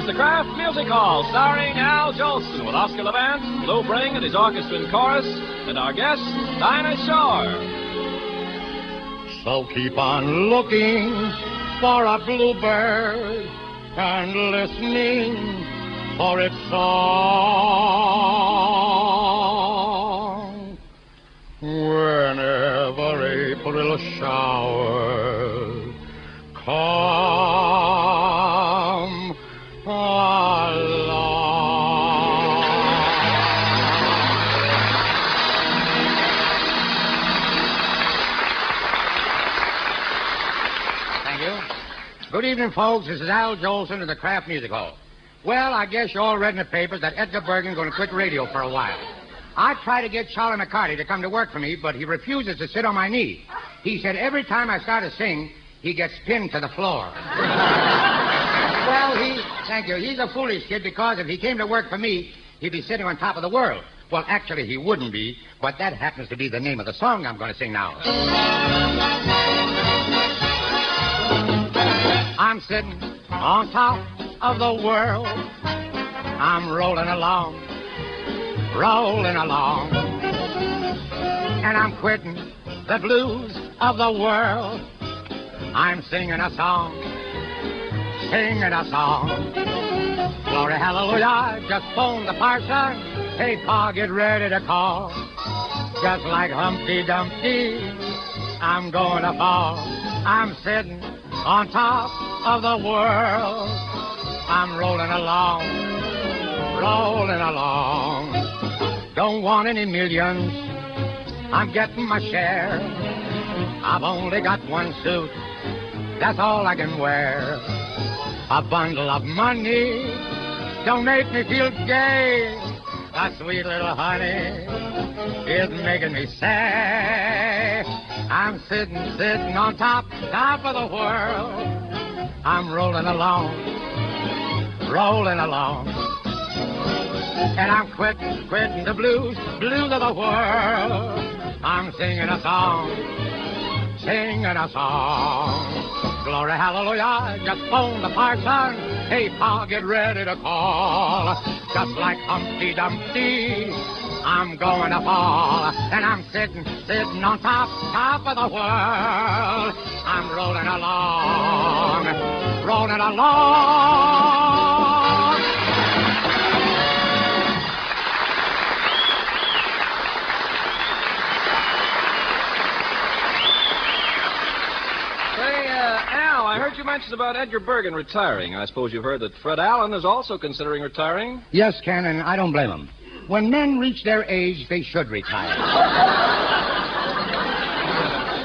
is the Kraft Music Hall, starring Al Jolson with Oscar Levant, Lou Bring and his orchestra and chorus, and our guest, Dinah Shore. So keep on looking for a bluebird and listening for its song. Whenever April showers come along. Thank you. Good evening, folks. This is Al Jolson of the Kraft Music Hall. Well, I guess you all read in the papers that Edgar Bergen's going to quit radio for a while. I tried to get Charlie McCarty to come to work for me, but he refuses to sit on my knee. He said every time I start to sing, he gets pinned to the floor. Well, thank you. He's a foolish kid because if he came to work for me, he'd be sitting on top of the world. Well, actually, he wouldn't be, but that happens to be the name of the song I'm going to sing now. I'm sitting on top of the world. I'm rolling along. And I'm quitting the blues of the world. I'm singing a song. Glory, hallelujah, I just phoned the parson. Hey, Pa, get ready to call. Just like Humpty Dumpty, I'm going to fall. I'm sitting on top of the world. I'm rolling along. Don't want any millions. I'm getting my share. I've only got one suit. That's all I can wear. A bundle of money don't make me feel gay. A sweet little honey is making me sad. I'm sitting on top of the world. I'm rolling along. And I'm quitting the blues of the world. I'm singing a song. Glory, hallelujah, I just phoned the parson. Hey, Pa, get ready to call. Just like Humpty Dumpty, I'm going to fall. And I'm sitting on top of the world. I'm rolling along. Al, I heard you mention about Edgar Bergen retiring. I suppose you've heard that Fred Allen is also considering retiring? Yes, Ken, and I don't blame him. When men reach their age, they should retire.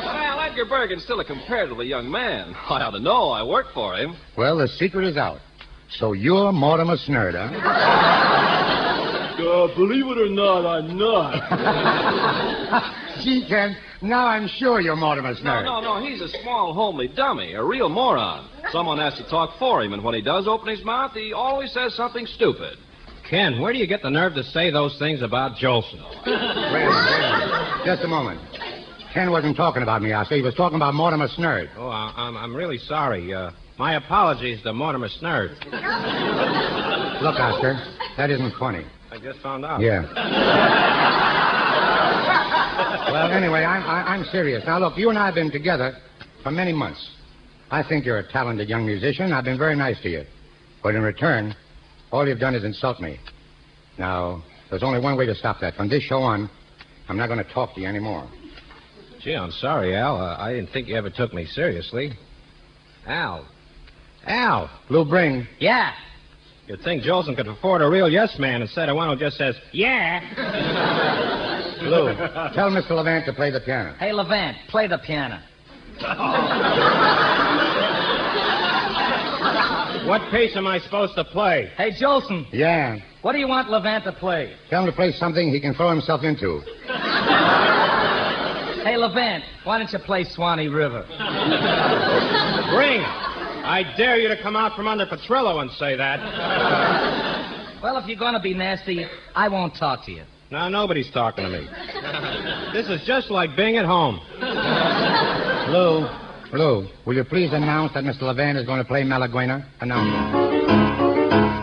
But, Al, Edgar Bergen's still a comparatively young man. I ought to know. I work for him. Well, the secret is out. So you're Mortimer Snerd, huh? Believe it or not, I'm not. Gee, Ken, now I'm sure you're Mortimer Snerd. No, he's a small, homely dummy, a real moron. Someone has to talk for him, and when he does open his mouth, he always says something stupid. Ken, where do you get the nerve to say those things about Jolson? Wait. Just a moment. Ken wasn't talking about me, Oscar. He was talking about Mortimer Snerd. Oh, I'm really sorry. My apologies to Mortimer Snerd. Look, Oscar, that isn't funny. I just found out. Yeah. Well, anyway, I'm serious. Now, look, you and I have been together for many months. I think you're a talented young musician. I've been very nice to you. But in return, all you've done is insult me. Now, there's only one way to stop that. From this show on, I'm not going to talk to you anymore. Gee, I'm sorry, Al. I didn't think you ever took me seriously. Al. Lou Bring. Yeah. You'd think Jolson could afford a real yes man instead of one who just says, yeah. Lou, tell Mr. Levant to play the piano. Hey, Levant, play the piano. What pace am I supposed to play? Hey, Jolson. Yeah. What do you want Levant to play? Tell him to play something he can throw himself into. Hey, Levant, why don't you play Swanee River? Bring it. I dare you to come out from under Petrillo and say that. Well, if you're going to be nasty, I won't talk to you. No, nobody's talking to me. This is just like being at home. Lou, will you please announce that Mr. Levant is going to play Malaguena? Announce it.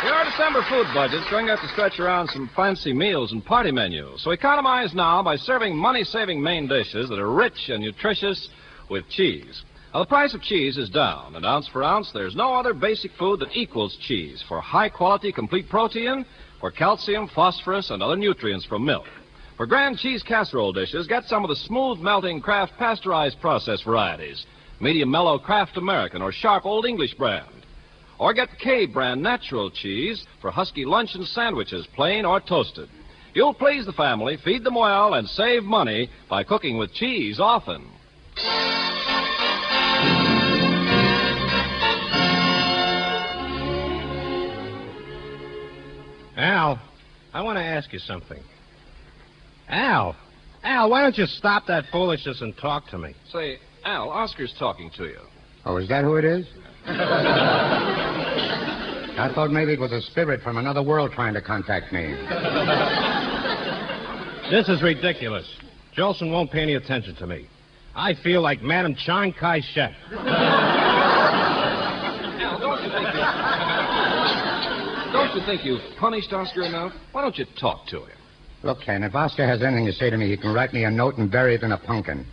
Your December food budget's going to have to stretch around some fancy meals and party menus. So economize now by serving money-saving main dishes that are rich and nutritious with cheese. Now, the price of cheese is down, and ounce for ounce, there's no other basic food that equals cheese for high-quality, complete protein, for calcium, phosphorus, and other nutrients from milk. For grand cheese casserole dishes, get some of the smooth-melting Kraft pasteurized process varieties, medium mellow Kraft American or sharp Old English brand. Or get the K brand natural cheese for husky luncheon sandwiches, plain or toasted. You'll please the family, feed them well, and save money by cooking with cheese often. Al, I want to ask you something. Al, why don't you stop that foolishness and talk to me? Say, Al, Oscar's talking to you. Oh, is that who it is? I thought maybe it was a spirit from another world trying to contact me. This is ridiculous. Jolson won't pay any attention to me. I feel like Madam Chiang Kai-shek. Al, don't you think you've punished Oscar enough? Why don't you talk to him? Look, Ken, if Oscar has anything to say to me, he can write me a note and bury it in a pumpkin.